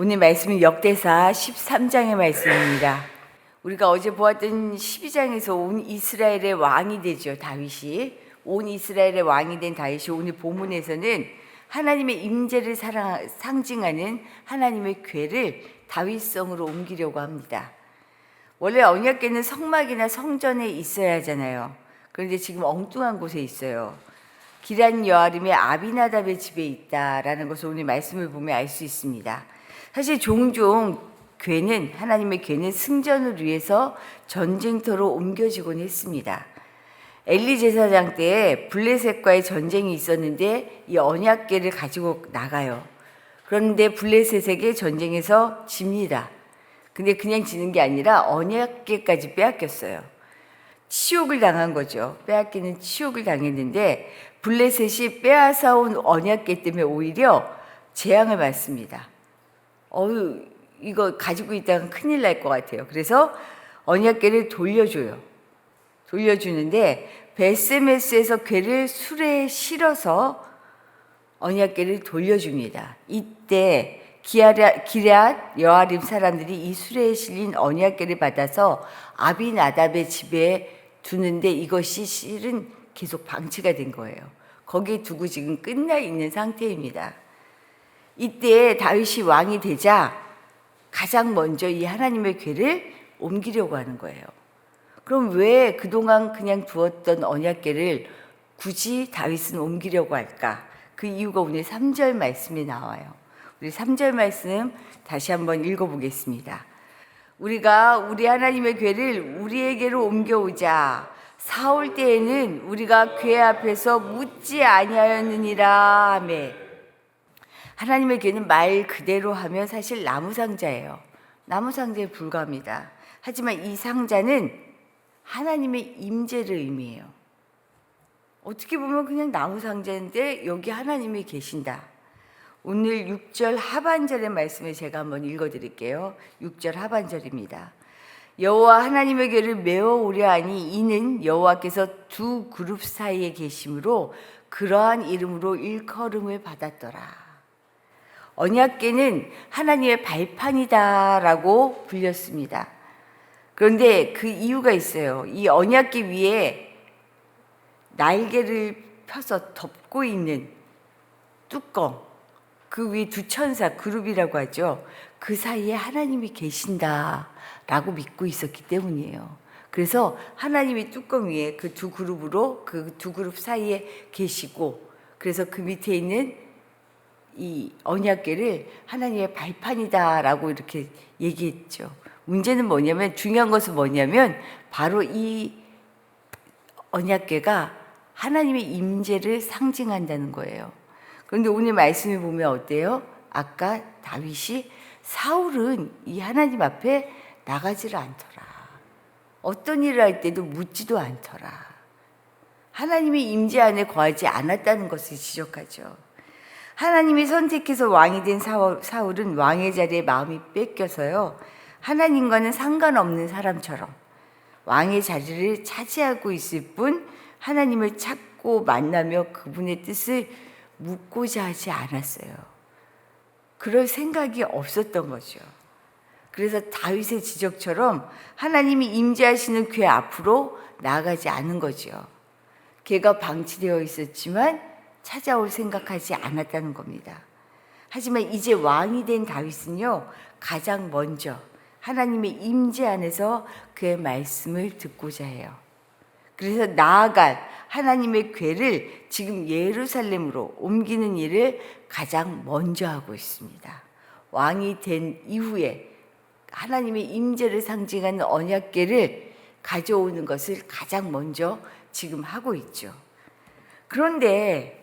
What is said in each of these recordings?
오늘 말씀은 역대사 13장의 말씀입니다. 우리가 어제 보았던 12장에서 온 이스라엘의 왕이 되죠. 다윗이. 온 이스라엘의 왕이 된 다윗이 오늘 본문에서는 하나님의 임재를 상징하는 하나님의 궤를 다윗성으로 옮기려고 합니다. 원래 언약궤는 성막이나 성전에 있어야 하잖아요. 그런데 지금 엉뚱한 곳에 있어요. 기럇 여아림의 아비나답의 집에 있다라는 것을 오늘 말씀을 보면 알 수 있습니다. 사실 종종 하나님의 궤는 승전을 위해서 전쟁터로 옮겨지곤 했습니다. 엘리 제사장 때 블레셋과의 전쟁이 있었는데 이 언약궤를 가지고 나가요. 그런데 블레셋에게 전쟁에서 집니다. 근데 그냥 지는 게 아니라 언약궤까지 빼앗겼어요. 치욕을 당한 거죠. 빼앗기는 치욕을 당했는데 블레셋이 빼앗아온 언약궤 때문에 오히려 재앙을 받습니다. 이거 가지고 있다가 큰일 날 것 같아요. 그래서 언약궤를 돌려줘요. 돌려주는데 베스메스에서 궤를 수레에 실어서 언약궤를 돌려줍니다. 이때 기럇 여아림 사람들이 이 수레에 실린 언약궤를 받아서 아비나답의 집에 두는데 이것이 실은 계속 방치가 된 거예요. 거기에 두고 지금 끝나 있는 상태입니다. 이때 다윗이 왕이 되자 가장 먼저 이 하나님의 궤를 옮기려고 하는 거예요. 그럼 왜 그동안 그냥 두었던 언약궤를 굳이 다윗은 옮기려고 할까? 그 이유가 오늘 3절 말씀에 나와요. 우리 3절 말씀 다시 한번 읽어보겠습니다. 우리가 우리 하나님의 궤를 우리에게로 옮겨오자. 사올 때에는 우리가 궤 앞에서 묻지 아니하였느니라 하매. 하나님의 궤는 말 그대로 하면 사실 나무 상자예요. 나무 상자에 불과합니다. 하지만 이 상자는 하나님의 임재를 의미해요. 어떻게 보면 그냥 나무 상자인데 여기 하나님이 계신다. 오늘 6절 하반절의 말씀을 제가 한번 읽어드릴게요. 6절 하반절입니다. 여호와 하나님의 궤를 메어오려 하니 이는 여호와께서 두 그룹 사이에 계심으로 그러한 이름으로 일컬음을 받았더라. 언약궤는 하나님의 발판이다라고 불렸습니다. 그런데 그 이유가 있어요. 이 언약궤 위에 날개를 펴서 덮고 있는 뚜껑, 그 위에 두 천사, 그룹이라고 하죠. 그 사이에 하나님이 계신다라고 믿고 있었기 때문이에요. 그래서 하나님이 뚜껑 위에 그 두 그룹 사이에 계시고, 그래서 그 밑에 있는 이 언약궤를 하나님의 발판이다라고 이렇게 얘기했죠. 문제는 뭐냐면, 중요한 것은 뭐냐면 바로 이 언약궤가 하나님의 임재를 상징한다는 거예요. 그런데 오늘 말씀을 보면 어때요? 아까 다윗이 사울은 이 하나님 앞에 나가지를 않더라. 어떤 일을 할 때도 묻지도 않더라. 하나님의 임재 안에 거하지 않았다는 것을 지적하죠. 하나님이 선택해서 왕이 된 사울은 왕의 자리에 마음이 뺏겨서요, 하나님과는 상관없는 사람처럼 왕의 자리를 차지하고 있을 뿐 하나님을 찾고 만나며 그분의 뜻을 묻고자 하지 않았어요. 그럴 생각이 없었던 거죠. 그래서 다윗의 지적처럼 하나님이 임재하시는 궤 앞으로 나아가지 않은 거죠. 궤가 방치되어 있었지만 찾아올 생각하지 않았다는 겁니다. 하지만 이제 왕이 된 다윗은요, 가장 먼저 하나님의 임재 안에서 그의 말씀을 듣고자 해요. 그래서 나아갈 하나님의 궤를 지금 예루살렘으로 옮기는 일을 가장 먼저 하고 있습니다. 왕이 된 이후에 하나님의 임재를 상징하는 언약궤를 가져오는 것을 가장 먼저 지금 하고 있죠. 그런데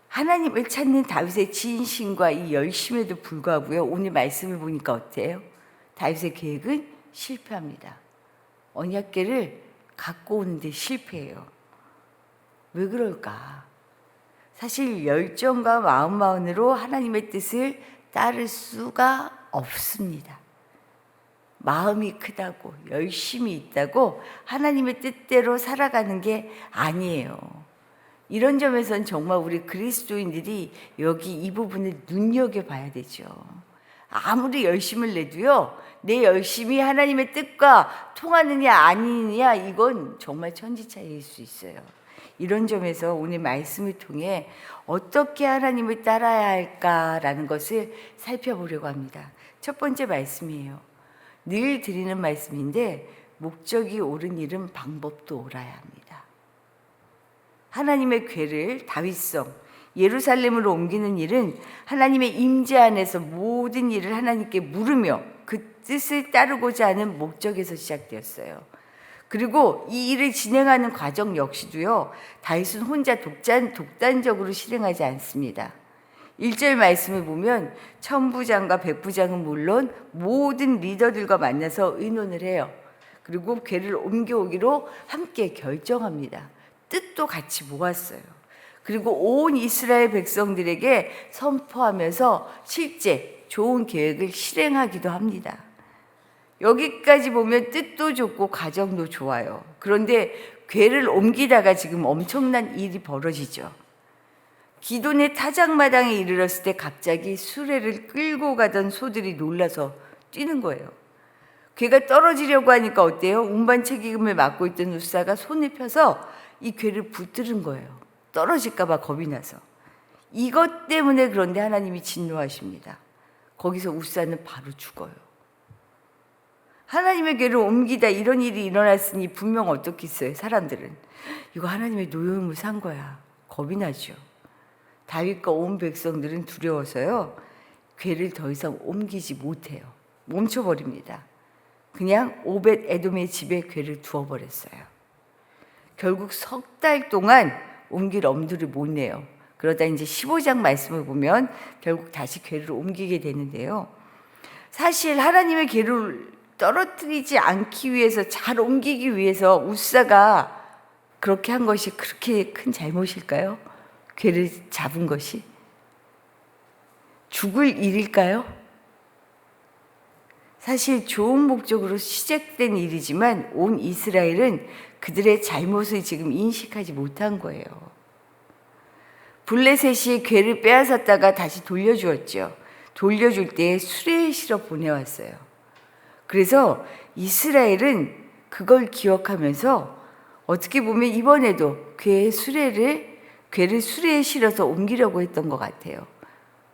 하나님을 찾는 다윗의 진심과 이 열심에도 불구하고요, 오늘 말씀을 보니까 어때요? 다윗의 계획은 실패합니다. 언약궤를 갖고 오는데 실패해요. 왜 그럴까? 사실 열정과 마음만으로 하나님의 뜻을 따를 수가 없습니다. 마음이 크다고, 열심이 있다고 하나님의 뜻대로 살아가는 게 아니에요. 이런 점에서는 정말 우리 그리스도인들이 여기 이 부분을 눈여겨봐야 되죠. 아무리 열심을 내도요, 내 열심이 하나님의 뜻과 통하느냐 아니느냐, 이건 정말 천지차이일 수 있어요. 이런 점에서 오늘 말씀을 통해 어떻게 하나님을 따라야 할까라는 것을 살펴보려고 합니다. 첫 번째 말씀이에요. 늘 드리는 말씀인데, 목적이 옳은 일은 방법도 옳아야 합니다. 하나님의 궤를 다윗성 예루살렘으로 옮기는 일은 하나님의 임재 안에서 모든 일을 하나님께 물으며 그 뜻을 따르고자 하는 목적에서 시작되었어요. 그리고 이 일을 진행하는 과정 역시도요, 다윗은 혼자 독단적으로 실행하지 않습니다. 1절 말씀을 보면 천부장과 백부장은 물론 모든 리더들과 만나서 의논을 해요. 그리고 궤를 옮겨오기로 함께 결정합니다. 뜻도 같이 모았어요. 그리고 온 이스라엘 백성들에게 선포하면서 실제 좋은 계획을 실행하기도 합니다. 여기까지 보면 뜻도 좋고 과정도 좋아요. 그런데 궤를 옮기다가 지금 엄청난 일이 벌어지죠. 기돈의 타작마당에 이르렀을 때 갑자기 수레를 끌고 가던 소들이 놀라서 뛰는 거예요. 궤가 떨어지려고 하니까 어때요? 운반 책임을 맡고 있던 우사가 손을 펴서 이 궤를 붙드는 거예요. 떨어질까 봐 겁이 나서. 이것 때문에 그런데 하나님이 진노하십니다. 거기서 우사는 바로 죽어요. 하나님의 궤를 옮기다 이런 일이 일어났으니 분명 어떻겠어요? 사람들은 이거 하나님의 노여움을 산 거야. 겁이 나죠. 다윗과 온 백성들은 두려워서요, 궤를 더 이상 옮기지 못해요. 멈춰버립니다. 그냥 오벳 에돔의 집에 궤를 두어버렸어요. 결국 석 달 동안 옮길 엄두를 못 내요. 그러다 이제 15장 말씀을 보면 결국 다시 궤를 옮기게 되는데요. 사실 하나님의 궤를 떨어뜨리지 않기 위해서, 잘 옮기기 위해서 우사가 그렇게 한 것이 그렇게 큰 잘못일까요? 궤를 잡은 것이 죽을 일일까요? 사실 좋은 목적으로 시작된 일이지만 온 이스라엘은 그들의 잘못을 지금 인식하지 못한 거예요. 블레셋이 궤를 빼앗았다가 다시 돌려주었죠. 돌려줄 때 수레에 실어 보내왔어요. 그래서 이스라엘은 그걸 기억하면서 어떻게 보면 이번에도 궤를 수레에 실어서 옮기려고 했던 것 같아요.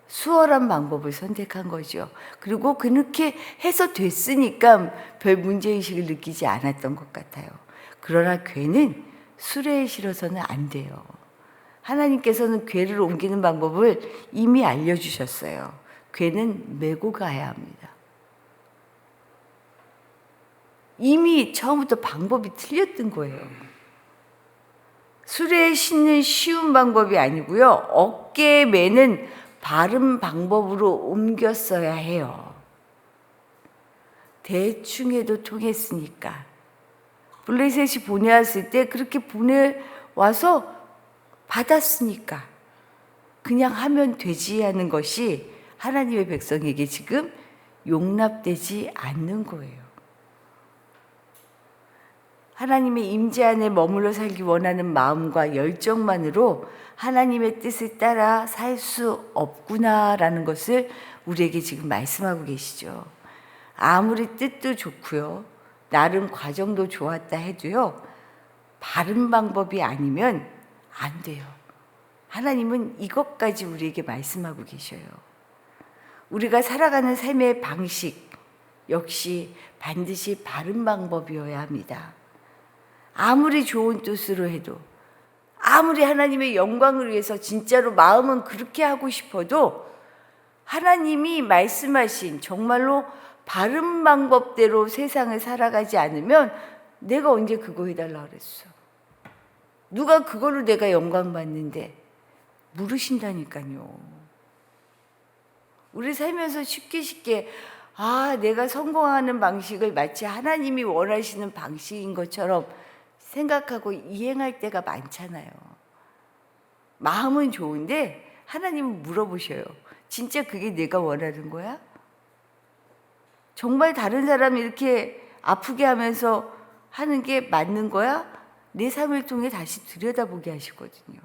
수월한 방법을 선택한 거죠. 그리고 그렇게 해서 됐으니까 별 문제의식을 느끼지 않았던 것 같아요. 그러나 궤는 수레에 실어서는 안 돼요. 하나님께서는 궤를 옮기는 방법을 이미 알려주셨어요. 궤는 메고 가야 합니다. 이미 처음부터 방법이 틀렸던 거예요. 수레에 싣는 쉬운 방법이 아니고요, 어깨에 매는 바른 방법으로 옮겼어야 해요. 대충 해도 통했으니까. 블레셋이 보내왔을 때 그렇게 보내와서 받았으니까 그냥 하면 되지 하는 것이 하나님의 백성에게 지금 용납되지 않는 거예요. 하나님의 임재 안에 머물러 살기 원하는 마음과 열정만으로 하나님의 뜻을 따라 살 수 없구나라는 것을 우리에게 지금 말씀하고 계시죠. 아무리 뜻도 좋고요, 나름 과정도 좋았다 해도요, 바른 방법이 아니면 안 돼요. 하나님은 이것까지 우리에게 말씀하고 계셔요. 우리가 살아가는 삶의 방식 역시 반드시 바른 방법이어야 합니다. 아무리 좋은 뜻으로 해도, 아무리 하나님의 영광을 위해서 진짜로 마음은 그렇게 하고 싶어도 하나님이 말씀하신 정말로 바른 방법대로 세상을 살아가지 않으면 내가 언제 그거 해달라 그랬어? 누가 그걸로 내가 영광 받는데? 물으신다니까요. 우리 살면서 쉽게 내가 성공하는 방식을 마치 하나님이 원하시는 방식인 것처럼 생각하고 이행할 때가 많잖아요. 마음은 좋은데 하나님은 물어보셔요. 진짜 그게 내가 원하는 거야? 정말 다른 사람이 이렇게 아프게 하면서 하는 게 맞는 거야? 내 삶을 통해 다시 들여다보게 하시거든요.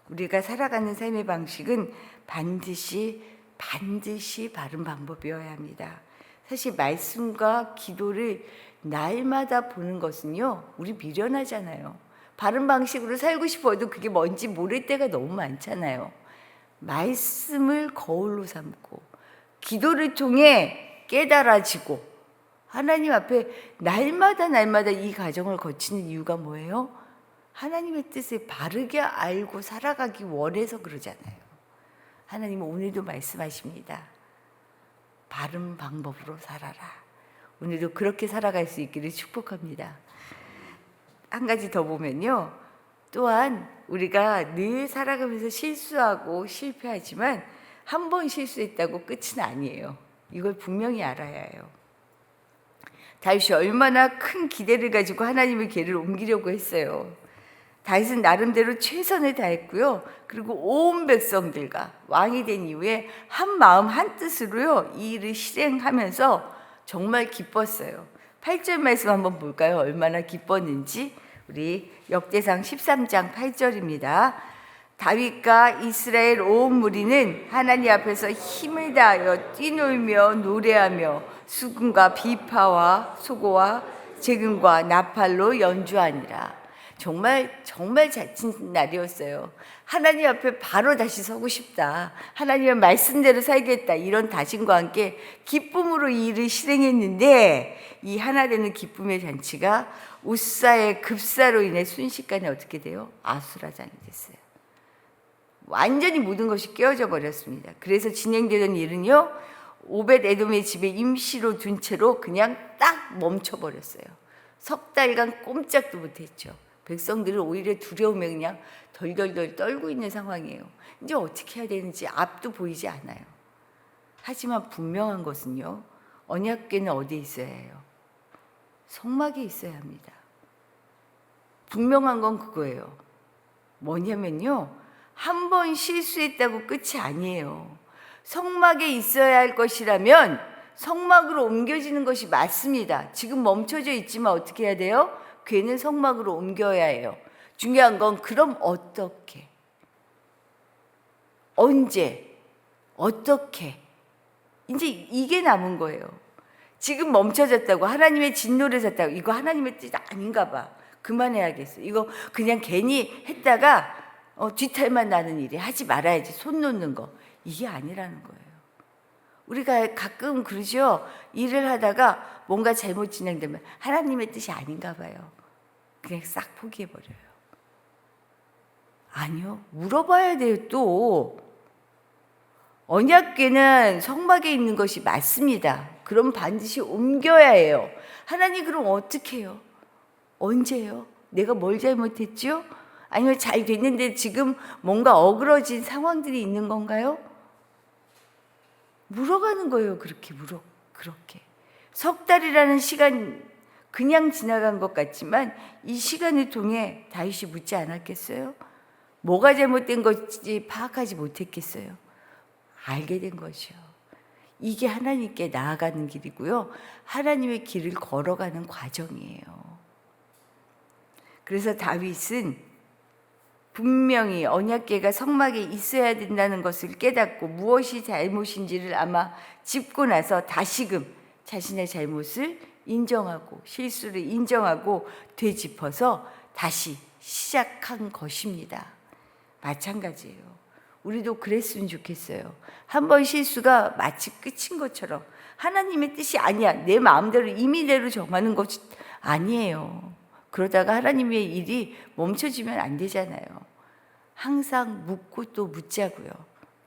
우리가 살아가는 삶의 방식은 반드시 반드시 바른 방법이어야 합니다. 사실 말씀과 기도를 날마다 보는 것은요, 우리 미련하잖아요. 바른 방식으로 살고 싶어도 그게 뭔지 모를 때가 너무 많잖아요. 말씀을 거울로 삼고 기도를 통해 깨달아지고 하나님 앞에 날마다 이 과정을 거치는 이유가 뭐예요? 하나님의 뜻을 바르게 알고 살아가기 원해서 그러잖아요. 하나님은 오늘도 말씀하십니다. 바른 방법으로 살아라. 오늘도 그렇게 살아갈 수 있기를 축복합니다. 한 가지 더 보면요. 또한 우리가 늘 살아가면서 실수하고 실패하지만 한 번 실수했다고 끝은 아니에요. 이걸 분명히 알아야 해요. 다윗이 얼마나 큰 기대를 가지고 하나님의 궤를 옮기려고 했어요. 다윗은 나름대로 최선을 다했고요. 그리고 온 백성들과 왕이 된 이후에 한 마음 한 뜻으로요, 이 일을 실행하면서 정말 기뻤어요. 8절 말씀 한번 볼까요? 얼마나 기뻤는지. 우리 역대상 13장 8절입니다. 다윗과 이스라엘 온 무리는 하나님 앞에서 힘을 다하여 뛰놀며 노래하며 수금과 비파와 소고와 재금과 나팔로 연주하니라. 정말 자친 날이었어요. 하나님 앞에 바로 다시 서고 싶다. 하나님의 말씀대로 살겠다. 이런 다짐과 함께 기쁨으로 이 일을 실행했는데, 이 하나 되는 기쁨의 잔치가 우사의 급사로 인해 순식간에 어떻게 돼요? 아수라장이 됐어요. 완전히 모든 것이 깨어져 버렸습니다. 그래서 진행되던 일은요, 오벳 에돔의 집에 임시로 둔 채로 그냥 딱 멈춰 버렸어요. 석 달간 꼼짝도 못했죠. 백성들은 오히려 두려움에 그냥 덜덜덜 떨고 있는 상황이에요. 이제 어떻게 해야 되는지 앞도 보이지 않아요. 하지만 분명한 것은요, 언약궤는 어디에 있어야 해요? 성막에 있어야 합니다. 분명한 건 그거예요. 뭐냐면요, 한 번 실수했다고 끝이 아니에요. 성막에 있어야 할 것이라면 성막으로 옮겨지는 것이 맞습니다. 지금 멈춰져 있지만 어떻게 해야 돼요? 궤는 성막으로 옮겨야 해요. 중요한 건 그럼 어떻게? 언제? 어떻게? 이제 이게 남은 거예요. 지금 멈춰졌다고, 하나님의 진노를 샀다고, 이거 하나님의 뜻 아닌가 봐. 그만해야겠어. 이거 그냥 괜히 했다가 뒤탈만 나는 일이, 하지 말아야지. 손 놓는 거. 이게 아니라는 거예요. 우리가 가끔 그러죠. 일을 하다가 뭔가 잘못 진행되면 하나님의 뜻이 아닌가 봐요. 그냥 싹 포기해버려요. 아니요. 물어봐야 돼요. 또 언약궤는 성막에 있는 것이 맞습니다. 그럼 반드시 옮겨야 해요. 하나님 그럼 어떻게 해요? 언제요? 내가 뭘 잘못했죠? 아니면 잘 됐는데 지금 뭔가 어그러진 상황들이 있는 건가요? 물어가는 거예요. 그렇게. 석 달이라는 시간 그냥 지나간 것 같지만 이 시간을 통해 다윗이 묻지 않았겠어요? 뭐가 잘못된 것인지 파악하지 못했겠어요? 알게 된 것이요. 이게 하나님께 나아가는 길이고요. 하나님의 길을 걸어가는 과정이에요. 그래서 다윗은 분명히 언약궤가 성막에 있어야 된다는 것을 깨닫고 무엇이 잘못인지를 아마 짚고 나서 다시금 자신의 잘못을 인정하고 실수를 인정하고 되짚어서 다시 시작한 것입니다. 마찬가지예요. 우리도 그랬으면 좋겠어요. 한 번 실수가 마치 끝인 것처럼, 하나님의 뜻이 아니야, 내 마음대로 임의대로 정하는 것이 아니에요. 그러다가 하나님의 일이 멈춰지면 안 되잖아요. 항상 묻고 또 묻자고요.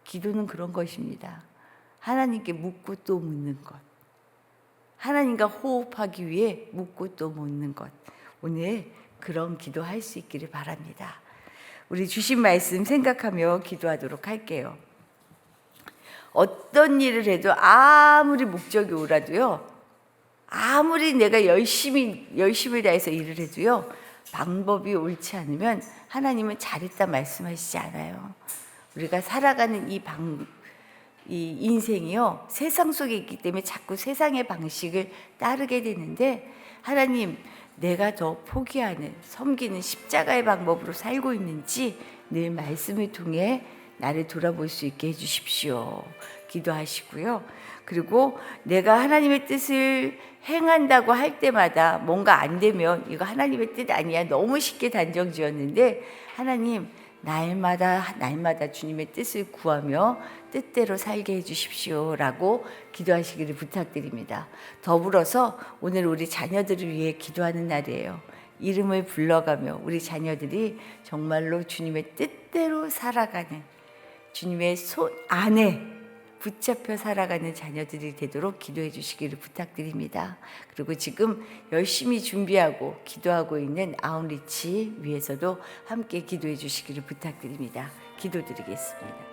기도는 그런 것입니다. 하나님께 묻고 또 묻는 것. 하나님과 호흡하기 위해 묻고 또 묻는 것. 오늘 그런 기도할 수 있기를 바랍니다. 우리 주신 말씀 생각하며 기도하도록 할게요. 어떤 일을 해도 아무리 목적이 오라도요, 아무리 내가 열심을 다해서 일을 해도요, 방법이 옳지 않으면 하나님은 잘했다 말씀하시지 않아요. 우리가 살아가는 이 인생이요, 세상 속에 있기 때문에 자꾸 세상의 방식을 따르게 되는데, 하나님, 내가 더 포기하는, 섬기는 십자가의 방법으로 살고 있는지 늘 말씀을 통해 나를 돌아볼 수 있게 해주십시오. 기도하시고요. 그리고 내가 하나님의 뜻을 행한다고 할 때마다 뭔가 안 되면 이거 하나님의 뜻 아니야. 너무 쉽게 단정 지었는데 하나님 날마다 주님의 뜻을 구하며 뜻대로 살게 해주십시오 라고 기도하시기를 부탁드립니다. 더불어서 오늘 우리 자녀들을 위해 기도하는 날이에요. 이름을 불러가며 우리 자녀들이 정말로 주님의 뜻대로 살아가는, 주님의 손 안에 붙잡혀 살아가는 자녀들이 되도록 기도해 주시기를 부탁드립니다. 그리고 지금 열심히 준비하고 기도하고 있는 아웃리치 위해서도 함께 기도해 주시기를 부탁드립니다. 기도드리겠습니다.